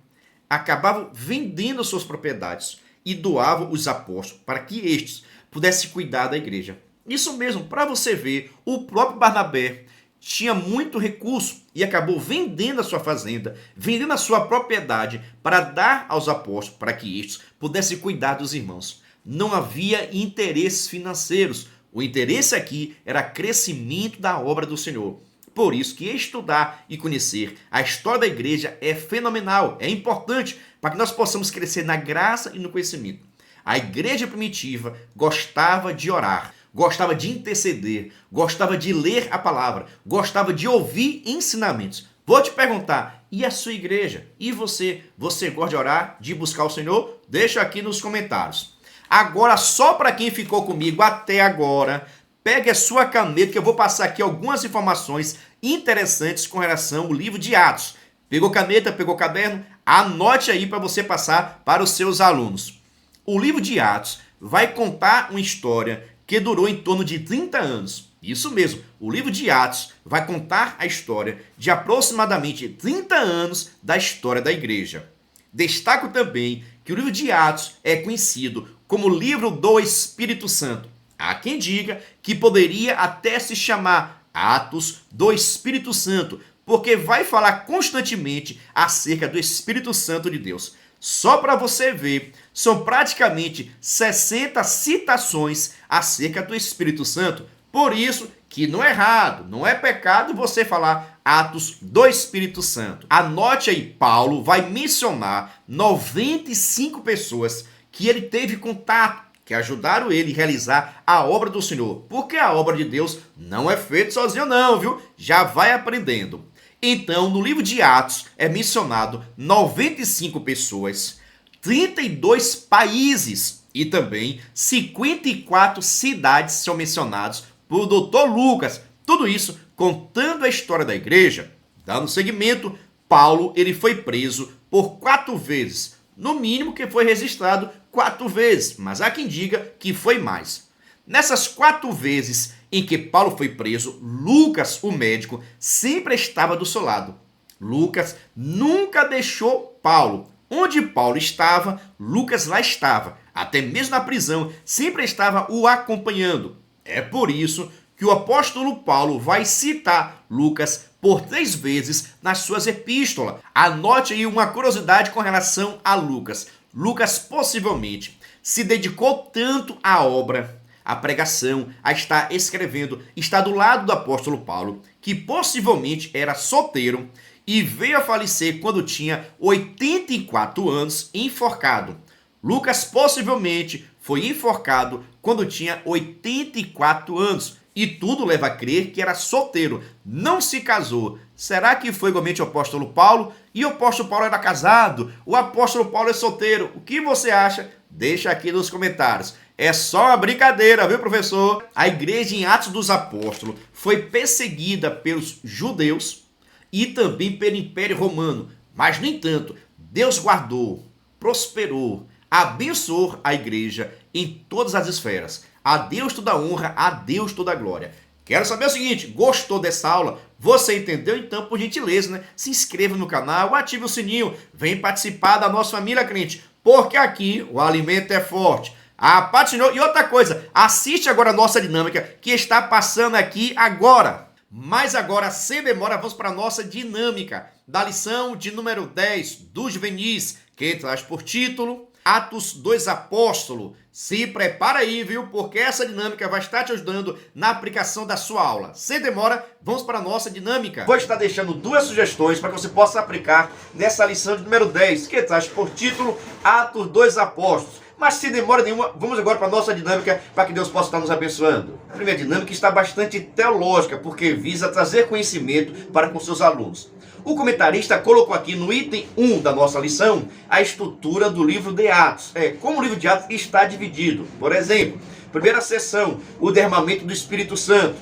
acabava vendendo suas propriedades e doava os apóstolos para que estes pudessem cuidar da igreja. Isso mesmo, para você ver, o próprio Barnabé tinha muito recurso e acabou vendendo a sua fazenda, vendendo a sua propriedade para dar aos apóstolos, para que estes pudessem cuidar dos irmãos. Não havia interesses financeiros. O interesse aqui era crescimento da obra do Senhor. Por isso que estudar e conhecer a história da igreja é fenomenal, é importante para que nós possamos crescer na graça e no conhecimento. A igreja primitiva gostava de orar, gostava de interceder, gostava de ler a palavra, gostava de ouvir ensinamentos. Vou te perguntar, e a sua igreja? E você? Você gosta de orar, de buscar o Senhor? Deixa aqui nos comentários. Agora, só para quem ficou comigo até agora, pegue a sua caneta que eu vou passar aqui algumas informações interessantes com relação ao livro de Atos. Pegou caneta, pegou caderno? Anote aí para você passar para os seus alunos. O livro de Atos vai contar uma história que durou em torno de 30 anos. Isso mesmo, o livro de Atos vai contar a história de aproximadamente 30 anos da história da igreja. Destaco também que o livro de Atos é conhecido como o livro do Espírito Santo. Há quem diga que poderia até se chamar Atos do Espírito Santo, porque vai falar constantemente acerca do Espírito Santo de Deus. Só para você ver, são praticamente 60 citações acerca do Espírito Santo. Por isso que não é errado, não é pecado você falar Atos do Espírito Santo. Anote aí, Paulo vai mencionar 95 pessoas que ele teve contato, que ajudaram ele a realizar a obra do Senhor. Porque a obra de Deus não é feita sozinho não, viu? Já vai aprendendo. Então, no livro de Atos é mencionado 95 pessoas, 32 países e também 54 cidades são mencionados por Dr. Lucas. Tudo isso contando a história da igreja, dando seguimento, Paulo ele foi preso por 4 vezes, no mínimo que foi registrado 4 vezes, mas há quem diga que foi mais. Nessas 4 vezes em que Paulo foi preso, Lucas, o médico, sempre estava do seu lado. Lucas nunca deixou Paulo. Onde Paulo estava, Lucas lá estava. Até mesmo na prisão, sempre estava o acompanhando. É por isso que o apóstolo Paulo vai citar Lucas por 3 vezes nas suas epístolas. Anote aí uma curiosidade com relação a Lucas. Lucas possivelmente se dedicou tanto à obra, à pregação, a estar escrevendo, está do lado do apóstolo Paulo, que possivelmente era solteiro e veio a falecer quando tinha 84 anos, enforcado. Lucas possivelmente foi enforcado quando tinha 84 anos. E tudo leva a crer que era solteiro, não se casou. Será que foi igualmente o apóstolo Paulo? E o apóstolo Paulo era casado? O apóstolo Paulo é solteiro? O que você acha? Deixa aqui nos comentários. É só uma brincadeira, viu, professor? A igreja em Atos dos Apóstolos foi perseguida pelos judeus e também pelo Império Romano. Mas, no entanto, Deus guardou, prosperou, abençoou a igreja em todas as esferas. A Deus toda a honra, a Deus toda a glória. Quero saber o seguinte, gostou dessa aula? Você entendeu? Então, por gentileza, né? Se inscreva no canal, ative o sininho, vem participar da nossa família crente, porque aqui o alimento é forte. A paz do Senhor. E outra coisa, assiste agora a nossa dinâmica que está passando aqui agora. Mas agora, sem demora, vamos para a nossa dinâmica da lição de número 10 dos juvenis, que traz por título Atos dos Apóstolos. Se prepara aí, viu? Porque essa dinâmica vai estar te ajudando na aplicação da sua aula. Sem demora, vamos para a nossa dinâmica. Vou estar deixando 2 sugestões para que você possa aplicar nessa lição de número 10, que traz por título Atos dos Apóstolos. Mas sem demora nenhuma, vamos agora para a nossa dinâmica para que Deus possa estar nos abençoando. A primeira dinâmica está bastante teológica, porque visa trazer conhecimento para com seus alunos. O comentarista colocou aqui no item 1 da nossa lição a estrutura do livro de Atos. Como o livro de Atos está dividido. Por exemplo, primeira seção, o derramamento do Espírito Santo.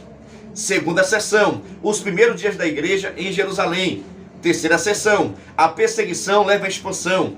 Segunda seção, os primeiros dias da igreja em Jerusalém. Terceira seção, a perseguição leva à expansão.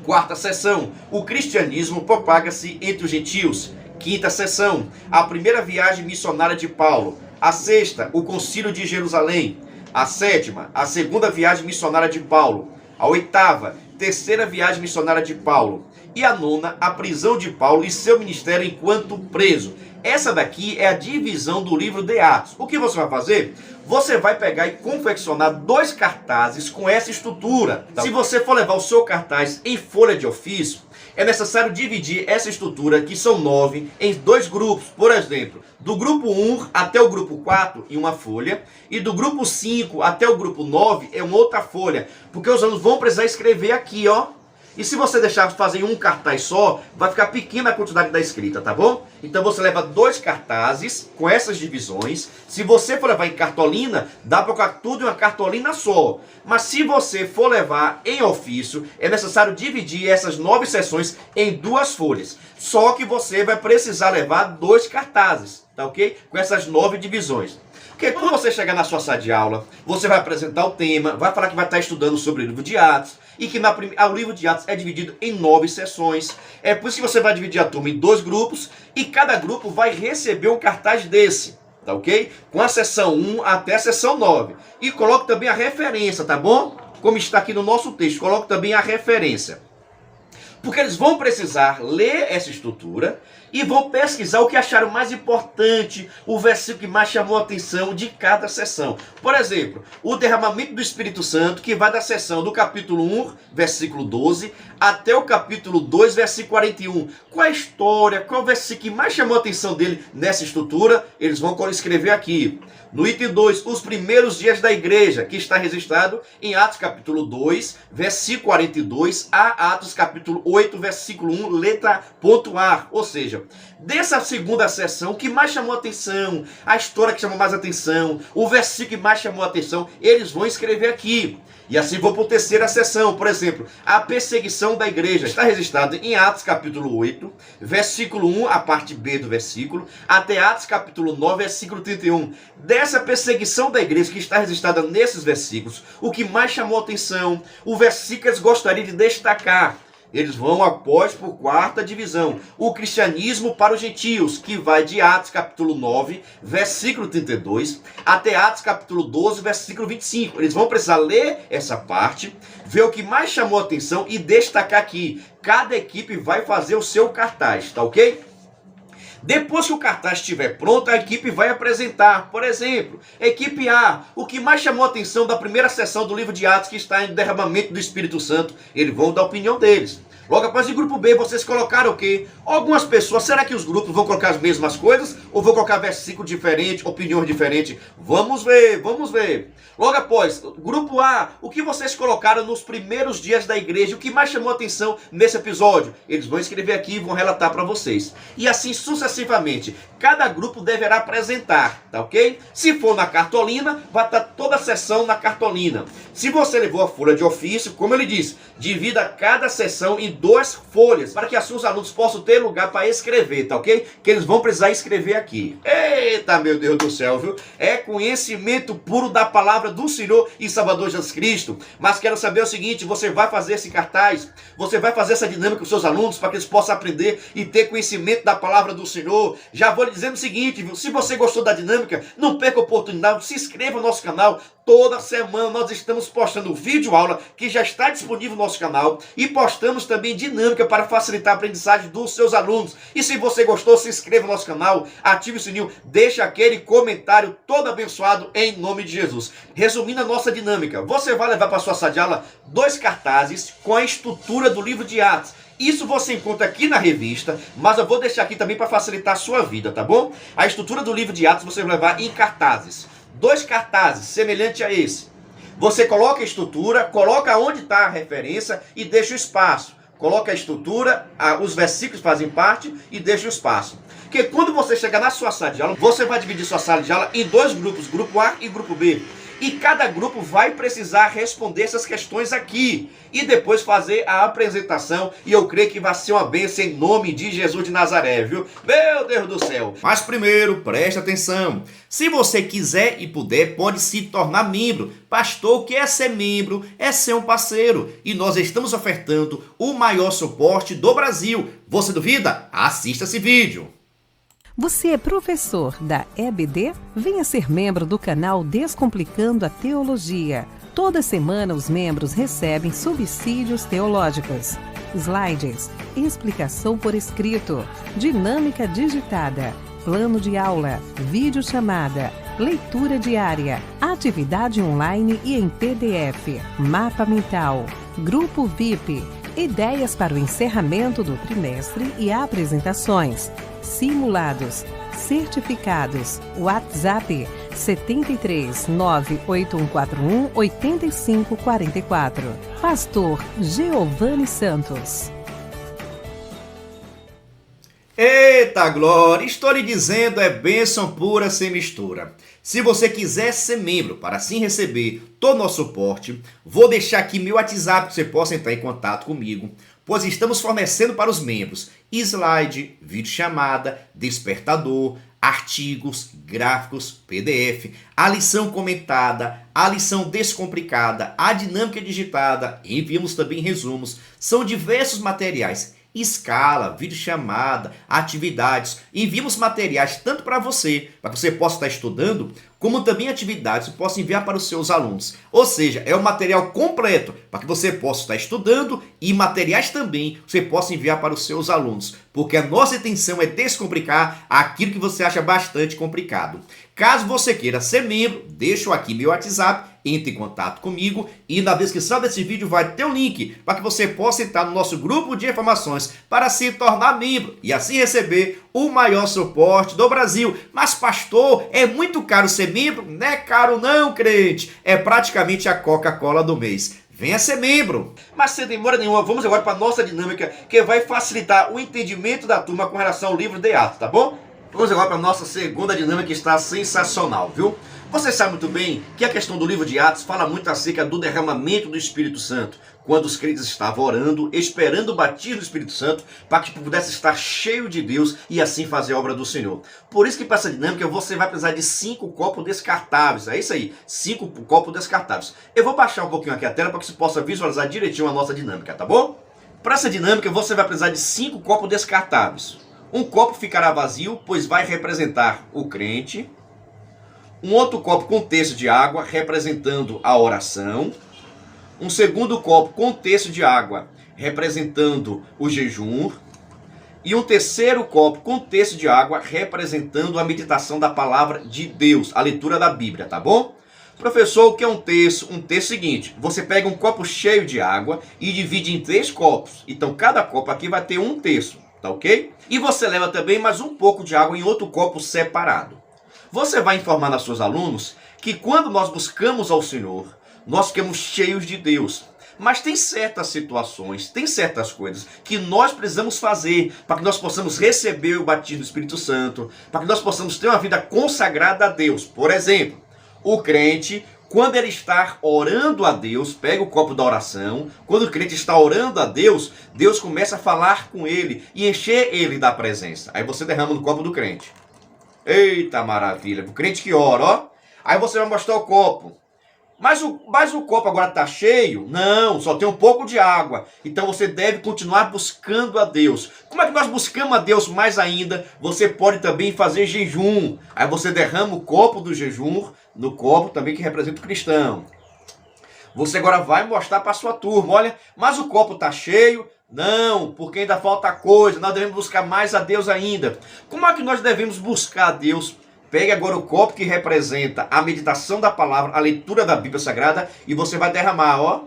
Quarta seção, o cristianismo propaga-se entre os gentios. Quinta seção, a primeira viagem missionária de Paulo. A sexta, o concílio de Jerusalém. A sétima, a segunda viagem missionária de Paulo. A oitava, terceira viagem missionária de Paulo. E a nona, a prisão de Paulo e seu ministério enquanto preso. Essa daqui é a divisão do livro de Atos. O que você vai fazer? Você vai pegar e confeccionar 2 cartazes com essa estrutura. Se você for levar o seu cartaz em folha de ofício, é necessário dividir essa estrutura, que são 9, em 2 grupos. Por exemplo, do grupo 1 até o grupo 4 em uma folha, e do grupo 5 até o grupo 9 em outra folha. Porque os alunos vão precisar escrever aqui, ó. E se você deixar fazer um cartaz só, vai ficar pequena a quantidade da escrita, tá bom? Então você leva 2 cartazes com essas divisões. Se você for levar em cartolina, dá para colocar tudo em uma cartolina só. Mas se você for levar em ofício, é necessário dividir essas 9 seções em 2 folhas. Só que você vai precisar levar 2 cartazes, tá ok? Com essas 9 divisões. Porque quando você chegar na sua sala de aula, você vai apresentar o tema, vai falar que vai estar estudando sobre o livro de Atos, e que o livro de Atos é dividido em 9 sessões. É por isso que você vai dividir a turma em 2 grupos, e cada grupo vai receber um cartaz desse, tá ok? Com a sessão 1 até a sessão 9. E coloque também a referência, tá bom? Como está aqui no nosso texto, coloque também a referência. Porque eles vão precisar ler essa estrutura e vão pesquisar o que acharam mais importante, o versículo que mais chamou a atenção de cada sessão. Por exemplo, o derramamento do Espírito Santo, que vai da sessão do capítulo 1, versículo 12, até o capítulo 2, versículo 41. Qual a história, qual o versículo que mais chamou a atenção dele nessa estrutura? Eles vão escrever aqui. No item 2, os primeiros dias da igreja, que está registrado em Atos capítulo 2, versículo 42, a Atos capítulo 8, versículo 1, letra ponto A. Ou seja, Dessa segunda sessão, o que mais chamou atenção, a história que chamou mais atenção, o versículo que mais chamou atenção, eles vão escrever aqui. E assim vou para a terceira sessão. Por exemplo, a perseguição da igreja está registrada em Atos capítulo 8, versículo 1, a parte B do versículo, até Atos capítulo 9, versículo 31. Dessa perseguição da igreja que está registrada nesses versículos, o que mais chamou atenção, o versículo que eles gostariam de destacar. Eles vão após por quarta divisão. O cristianismo para os gentios, que vai de Atos capítulo 9, versículo 32, até Atos capítulo 12, versículo 25. Eles vão precisar ler essa parte, ver o que mais chamou a atenção e destacar aqui. Cada equipe vai fazer o seu cartaz, tá ok? Depois que o cartaz estiver pronto, a equipe vai apresentar. Por exemplo, equipe A, o que mais chamou a atenção da primeira sessão do livro de Atos, que está em derramamento do Espírito Santo, eles vão dar a opinião deles. Logo após o grupo B, vocês colocaram o quê? Algumas pessoas, será que os grupos vão colocar as mesmas coisas? Ou vão colocar versículo diferente, opiniões diferentes? Vamos ver, vamos ver. Logo após, grupo A, o que vocês colocaram nos primeiros dias da igreja? O que mais chamou a atenção nesse episódio? Eles vão escrever aqui e vão relatar para vocês. E assim sucessivamente. Cada grupo deverá apresentar, tá ok? Se for na cartolina, vai estar toda a sessão na cartolina. Se você levou a folha de ofício, como ele disse, divida cada sessão em 2 folhas, para que seus alunos possam ter lugar para escrever, tá ok? Que eles vão precisar escrever aqui. Eita, meu Deus do céu, viu? É conhecimento puro da palavra do Senhor e Salvador Jesus Cristo. Mas quero saber o seguinte, você vai fazer esse cartaz, você vai fazer essa dinâmica com os seus alunos, para que eles possam aprender e ter conhecimento da palavra do Senhor. Já vou lhe dizendo o seguinte, viu? Se você gostou da dinâmica, não perca a oportunidade, se inscreva no nosso canal. Toda semana nós estamos postando vídeo aula que já está disponível no nosso canal e postamos também dinâmica para facilitar a aprendizagem dos seus alunos. E se você gostou, se inscreva no nosso canal, ative o sininho, deixa aquele comentário todo abençoado em nome de Jesus. Resumindo a nossa dinâmica, você vai levar para a sua sala de aula 2 cartazes com a estrutura do livro de Atos. Isso você encontra aqui na revista, mas eu vou deixar aqui também para facilitar a sua vida, tá bom? A estrutura do livro de Atos você vai levar em cartazes. 2 cartazes, semelhante a esse. Você coloca a estrutura, coloca onde está a referência e deixa o espaço. Coloca a estrutura, os versículos fazem parte e deixa o espaço. Porque quando você chegar na sua sala de aula, você vai dividir sua sala de aula em 2 grupos, grupo A e grupo B. E cada grupo vai precisar responder essas questões aqui. E depois fazer a apresentação. E eu creio que vai ser uma bênção em nome de Jesus de Nazaré, viu? Meu Deus do céu. Mas primeiro, preste atenção. Se você quiser e puder, pode se tornar membro. Pastor, o que é ser membro? É ser um parceiro. E nós estamos ofertando o maior suporte do Brasil. Você duvida? Assista esse vídeo. Você é professor da EBD? Venha ser membro do canal Descomplicando a Teologia. Toda semana os membros recebem subsídios teológicos, slides, explicação por escrito, dinâmica digitada, plano de aula, videochamada, leitura diária, atividade online e em PDF, mapa mental, grupo VIP, ideias para o encerramento do trimestre e apresentações, simulados, certificados, WhatsApp 73 98141 8544. Pastor Giovanni Santos. Eita glória, estou lhe dizendo, é bênção pura sem mistura. Se você quiser ser membro para assim receber todo o nosso suporte, vou deixar aqui meu WhatsApp para que você possa entrar em contato comigo, pois estamos fornecendo para os membros slide, videochamada, despertador, artigos, gráficos, PDF, a lição comentada, a lição descomplicada, a dinâmica digitada, enviamos também resumos, são diversos materiais. Escala, videochamada, atividades. Enviamos materiais tanto para você que você possa estar estudando, como também atividades que possa enviar para os seus alunos. Ou seja, é um material completo para que você possa estar estudando e materiais também que você possa enviar para os seus alunos. Porque a nossa intenção é descomplicar aquilo que você acha bastante complicado. Caso você queira ser membro, deixo aqui meu WhatsApp, entre em contato comigo e na descrição desse vídeo vai ter um link para que você possa entrar no nosso grupo de informações para se tornar membro e assim receber o maior suporte do Brasil. Mas pastor, é muito caro ser membro? Não é caro não, crente. É praticamente a Coca-Cola do mês. Venha ser membro. Mas sem demora nenhuma, vamos agora para a nossa dinâmica, que vai facilitar o entendimento da turma com relação ao livro de Atos, tá bom? Vamos agora para a nossa segunda dinâmica, que está sensacional, viu? Você sabe muito bem que a questão do livro de Atos fala muito acerca do derramamento do Espírito Santo, quando os crentes estavam orando, esperando o batismo do Espírito Santo, para que pudesse estar cheio de Deus e assim fazer a obra do Senhor. Por isso que para essa dinâmica você vai precisar de 5 copos descartáveis. É isso aí, 5 copos descartáveis. Eu vou baixar um pouquinho aqui a tela para que você possa visualizar direitinho a nossa dinâmica, tá bom? Para essa dinâmica você vai precisar de 5 copos descartáveis. Um copo ficará vazio, pois vai representar o crente. Um outro copo com terço de água, representando a oração. Um segundo copo com terço de água, representando o jejum. E um terceiro copo com terço de água, representando a meditação da palavra de Deus, a leitura da Bíblia, tá bom? Professor, o que é um terço? Um terço é o seguinte: você pega um copo cheio de água e divide em 3 copos. Então cada copo aqui vai ter um terço, tá ok? E você leva também mais um pouco de água em outro copo separado. Você vai informar aos seus alunos que quando nós buscamos ao Senhor, nós ficamos cheios de Deus. Mas tem certas situações, tem certas coisas que nós precisamos fazer para que nós possamos receber o batismo do Espírito Santo, para que nós possamos ter uma vida consagrada a Deus. Por exemplo, o crente, quando ele está orando a Deus, pega o copo da oração. Quando o crente está orando a Deus, Deus começa a falar com ele e encher ele da presença. Aí você derrama no copo do crente. Eita maravilha, o crente que ora, ó. Aí você vai mostrar o copo. Mas o copo agora está cheio? Não, só tem um pouco de água. Então você deve continuar buscando a Deus. Como é que nós buscamos a Deus mais ainda? Você pode também fazer jejum. Aí você derrama o copo do jejum no copo também que representa o cristão. Você agora vai mostrar para a sua turma: olha, mas o copo está cheio? Não, porque ainda falta coisa. Nós devemos buscar mais a Deus ainda. Como é que nós devemos buscar a Deus? Pegue agora o copo que representa a meditação da palavra, a leitura da Bíblia Sagrada, e você vai derramar, ó.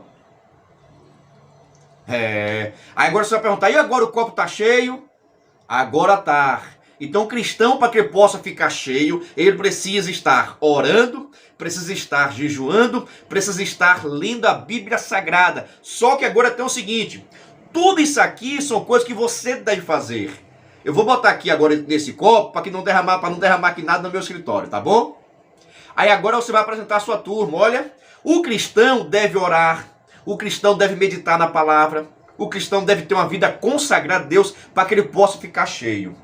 Aí agora você vai perguntar: e agora o copo está cheio? Agora está. Então o cristão, para que ele possa ficar cheio, ele precisa estar orando, precisa estar jejuando, precisa estar lendo a Bíblia Sagrada. Só que agora tem o seguinte: tudo isso aqui são coisas que você deve fazer. Eu vou botar aqui agora nesse copo para não derramar aqui nada no meu escritório, tá bom? Aí agora você vai apresentar a sua turma. Olha, o cristão deve orar, o cristão deve meditar na palavra, o cristão deve ter uma vida consagrada a Deus para que ele possa ficar cheio.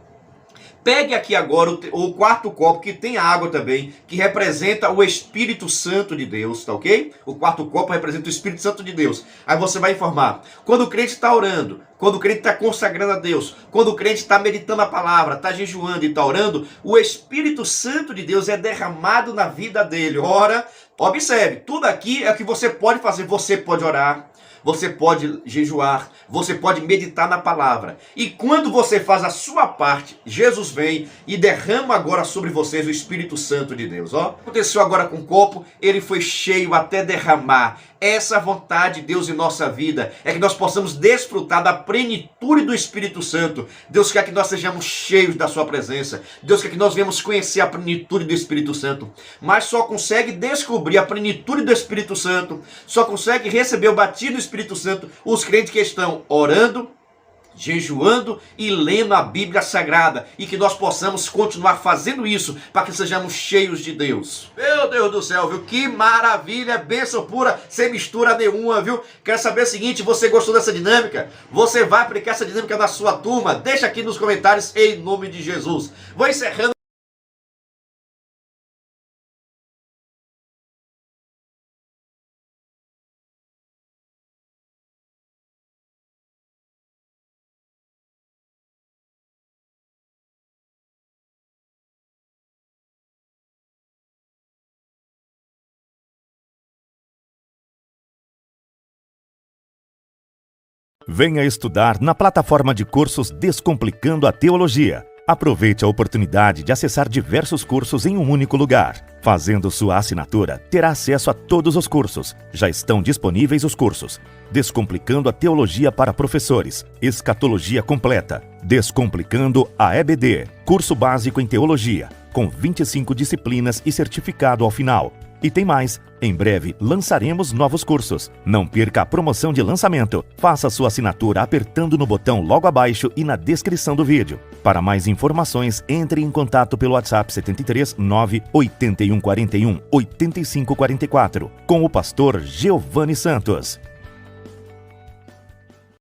Pegue aqui agora o quarto copo, que tem água também, que representa o Espírito Santo de Deus, tá ok? O quarto copo representa o Espírito Santo de Deus. Aí você vai informar: quando o crente está orando, quando o crente está consagrando a Deus, quando o crente está meditando a palavra, está jejuando e está orando, o Espírito Santo de Deus é derramado na vida dele. Ora, observe, tudo aqui é o que você pode fazer. Você pode orar, você pode jejuar, você pode meditar na palavra. E quando você faz a sua parte, Jesus vem e derrama agora sobre vocês o Espírito Santo de Deus. Ó, aconteceu agora com o copo, ele foi cheio até derramar. Essa vontade de Deus em nossa vida é que nós possamos desfrutar da plenitude do Espírito Santo. Deus quer que nós sejamos cheios da sua presença. Deus quer que nós venhamos conhecer a plenitude do Espírito Santo. Mas só consegue descobrir a plenitude do Espírito Santo, só consegue receber o batismo do Espírito Santo os crentes que estão orando, jejuando e lendo a Bíblia Sagrada, e que nós possamos continuar fazendo isso para que sejamos cheios de Deus. Meu Deus do céu, viu? Que maravilha, bênção pura, sem mistura nenhuma, viu? Quero saber o seguinte: você gostou dessa dinâmica? Você vai aplicar essa dinâmica na sua turma? Deixa aqui nos comentários, em nome de Jesus. Vou encerrando. Venha estudar na plataforma de cursos Descomplicando a Teologia. Aproveite a oportunidade de acessar diversos cursos em um único lugar. Fazendo sua assinatura, terá acesso a todos os cursos. Já estão disponíveis os cursos: Descomplicando a Teologia para Professores, Escatologia Completa, Descomplicando a EBD, Curso Básico em Teologia, com 25 disciplinas e certificado ao final. E tem mais, em breve lançaremos novos cursos. Não perca a promoção de lançamento. Faça sua assinatura apertando no botão logo abaixo e na descrição do vídeo. Para mais informações, entre em contato pelo WhatsApp 73 98141 8544 com o pastor Giovanni Santos.